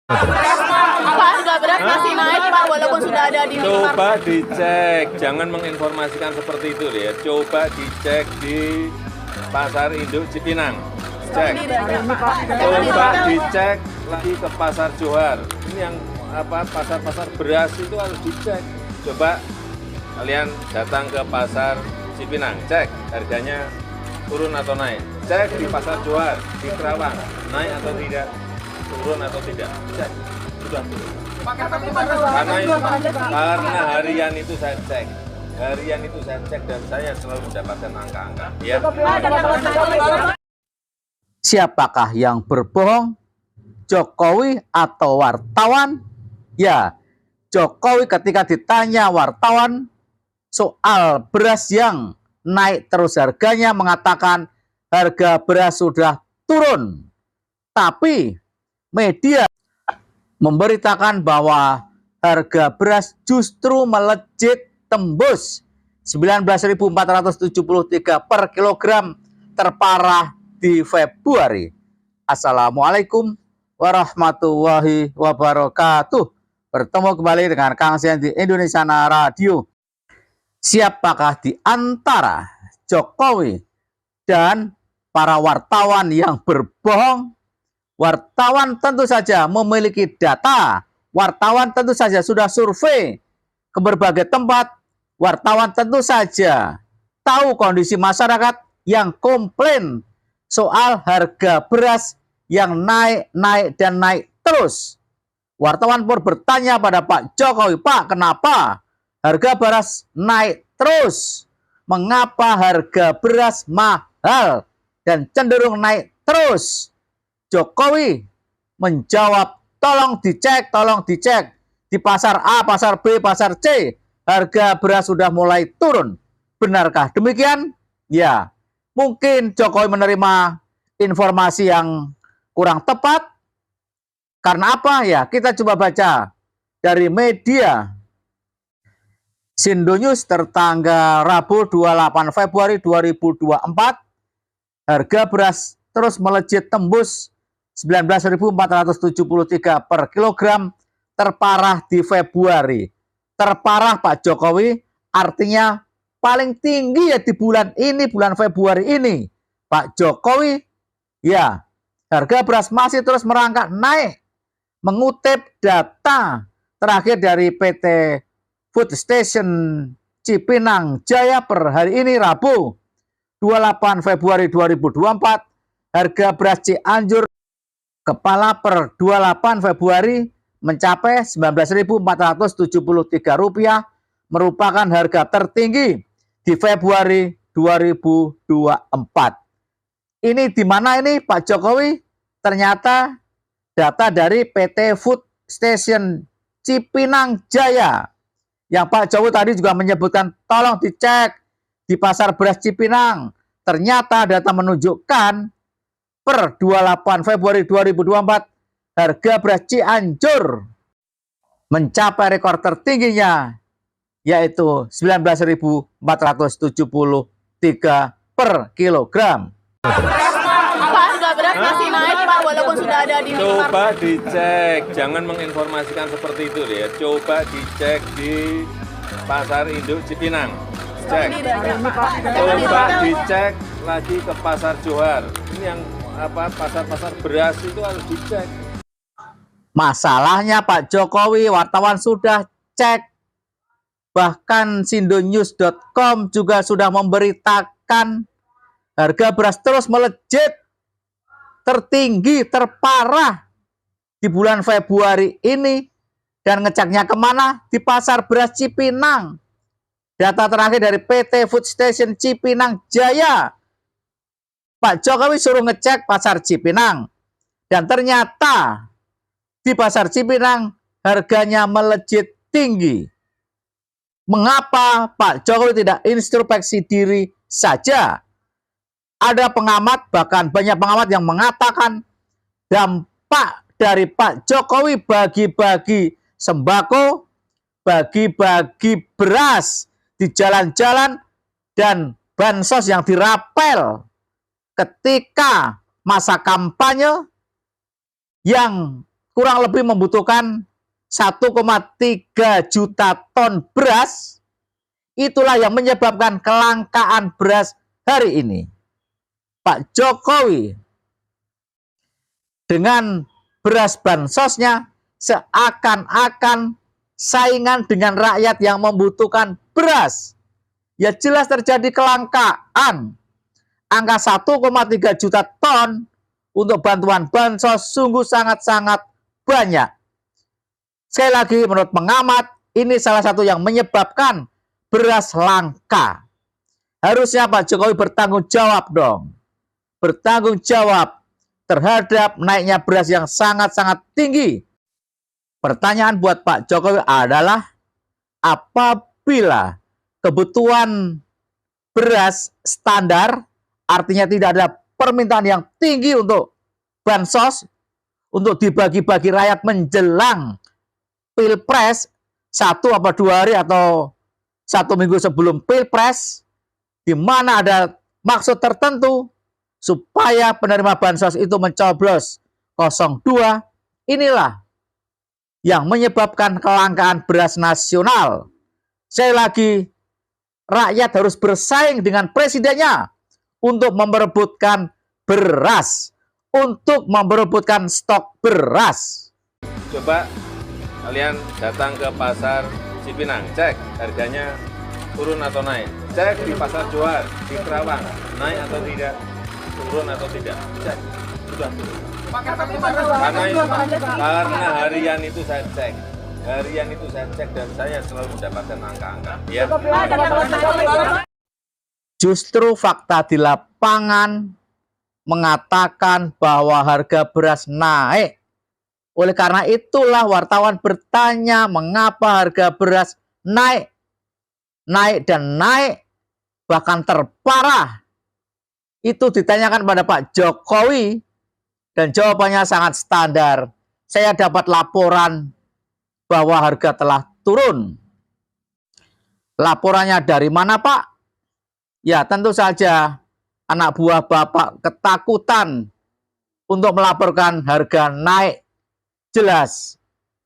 Pak, harga beras masih naik Pak, walaupun sudah ada di minimarket. Coba dicek, jangan menginformasikan seperti itu ya. Coba dicek di Pasar Induk Cipinang. Cek. Coba dicek lagi ke Pasar Johar. Ini yang pasar-pasar beras itu harus dicek. Coba kalian datang ke Pasar Cipinang, cek harganya turun atau naik. Cek di Pasar Johar, di Kerawang, naik atau tidak, turun atau tidak. Cek, sudah turun. Karena harian itu saya cek. Harian itu saya cek dan saya selalu mendapatkan angka-angka. Ya. Siapakah yang berbohong? Jokowi atau wartawan? Ya, Jokowi ketika ditanya wartawan soal beras yang naik terus harganya mengatakan harga beras sudah turun. Tapi media memberitakan bahwa harga beras justru melejit tembus 19.473 per kilogram terparah di Februari. Assalamualaikum warahmatullahi wabarakatuh. Bertemu kembali dengan Kang Sian di Indonesia Radio. Siapakah di antara Jokowi dan para wartawan yang berbohong? Wartawan tentu saja memiliki data. Wartawan tentu saja sudah survei ke berbagai tempat. Wartawan tentu saja tahu kondisi masyarakat yang komplain soal harga beras yang naik terus. Wartawan pun bertanya pada Pak Jokowi, Pak, kenapa harga beras naik terus? Mengapa harga beras mahal dan cenderung naik terus? Jokowi menjawab, tolong dicek di pasar A, pasar B, pasar C, harga beras sudah mulai turun. Benarkah demikian? Ya, mungkin Jokowi menerima informasi yang kurang tepat. Karena apa? Ya, kita coba baca dari media Sindonews tertanggal Rabu 28 Februari 2024. Harga beras terus melejit tembus 19.473 per kilogram terparah di Februari. Terparah Pak Jokowi artinya paling tinggi ya di bulan ini, bulan Februari ini. Pak Jokowi, ya, harga beras masih terus merangkak naik. Mengutip data terakhir dari PT Food Station Cipinang Jaya per hari ini Rabu 28 Februari 2024, harga beras Cianjur kepala per 28 Februari mencapai Rp19.473, merupakan harga tertinggi di Februari 2024. Ini di mana ini Pak Jokowi? Ternyata data dari PT Food Station Cipinang Jaya. Yang Pak Jokowi tadi juga menyebutkan tolong dicek di pasar beras Cipinang. Ternyata data menunjukkan per 28 Februari 2024, harga beras Cianjur mencapai rekor tertingginya, yaitu Rp19.473 per kilogram. Pak, harga beras masih naik Pak, walaupun sudah ada di minimarket. Coba dicek, jangan menginformasikan seperti itu ya. Coba dicek di Pasar Induk Cipinang. Cek. Coba dicek lagi ke Pasar Johar. Ini yang pasar-pasar beras itu harus dicek. Masalahnya Pak Jokowi, wartawan sudah cek. Bahkan sindonews.com juga sudah memberitakan harga beras terus melejit tertinggi, terparah di bulan Februari ini. Dan ngeceknya kemana? Di pasar beras Cipinang. Data terakhir dari PT Food Station Cipinang Jaya. Pak Jokowi suruh ngecek pasar Cipinang. Dan ternyata di pasar Cipinang harganya melejit tinggi. Mengapa Pak Jokowi tidak introspeksi diri saja? Ada pengamat, bahkan banyak pengamat yang mengatakan dampak dari Pak Jokowi bagi-bagi sembako, bagi-bagi beras di jalan-jalan, dan bansos yang dirapel ketika masa kampanye yang kurang lebih membutuhkan 1,3 juta ton beras. Itulah yang menyebabkan kelangkaan beras hari ini. Pak Jokowi dengan beras bansosnya seakan-akan saingan dengan rakyat yang membutuhkan beras. Ya jelas terjadi kelangkaan. Angka 1,3 juta ton untuk bantuan bansos sungguh sangat-sangat banyak. Sekali lagi, menurut pengamat, ini salah satu yang menyebabkan beras langka. Harusnya Pak Jokowi bertanggung jawab dong. Bertanggung jawab terhadap naiknya beras yang sangat-sangat tinggi. Pertanyaan buat Pak Jokowi adalah, apabila kebutuhan beras standar, artinya tidak ada permintaan yang tinggi untuk bansos, untuk dibagi-bagi rakyat menjelang Pilpres, 1 atau 2 hari atau 1 minggu sebelum Pilpres, di mana ada maksud tertentu supaya penerima bansos itu mencoblos 02, inilah yang menyebabkan kelangkaan beras nasional. Sekali lagi, rakyat harus bersaing dengan presidennya untuk memperebutkan beras, untuk memperebutkan stok beras. Coba kalian datang ke pasar Cipinang, cek harganya turun atau naik. Cek di pasar Johar, di Kerawang, naik atau tidak, turun atau tidak. Cek, sudah turun. Karena harian itu saya cek. Harian itu saya cek dan saya selalu mendapatkan angka-angka. Ya. Justru fakta di lapangan mengatakan bahwa harga beras naik. Oleh karena itulah wartawan bertanya mengapa harga beras naik. Naik dan naik, bahkan terparah. Itu ditanyakan pada Pak Jokowi dan jawabannya sangat standar. Saya dapat laporan bahwa harga telah turun. Laporannya dari mana, Pak? Ya, tentu saja anak buah Bapak ketakutan untuk melaporkan harga naik. Jelas,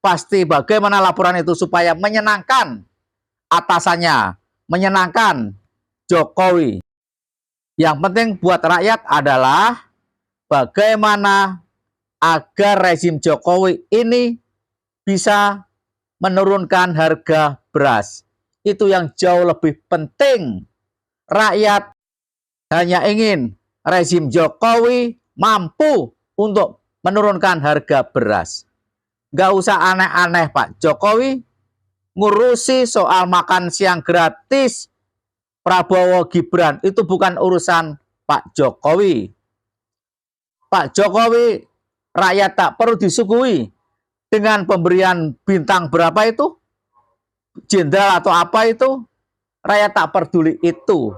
pasti bagaimana laporan itu supaya menyenangkan atasannya, menyenangkan Jokowi. Yang penting buat rakyat adalah bagaimana agar rezim Jokowi ini bisa menurunkan harga beras. Itu yang jauh lebih penting. Rakyat hanya ingin rezim Jokowi mampu untuk menurunkan harga beras. Nggak usah aneh-aneh Pak Jokowi, ngurusi soal makan siang gratis Prabowo Gibran, itu bukan urusan Pak Jokowi. Pak Jokowi, rakyat tak perlu disuguhi dengan pemberian bintang berapa itu, jenderal atau apa itu, rakyat tak peduli itu.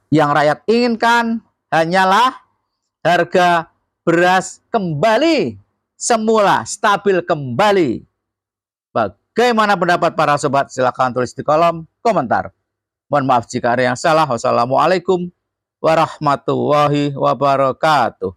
Yang rakyat inginkan hanyalah harga beras kembali semula, stabil kembali. Bagaimana pendapat para sobat? Silakan tulis di kolom komentar. Mohon maaf jika ada yang salah. Wassalamualaikum warahmatullahi wabarakatuh.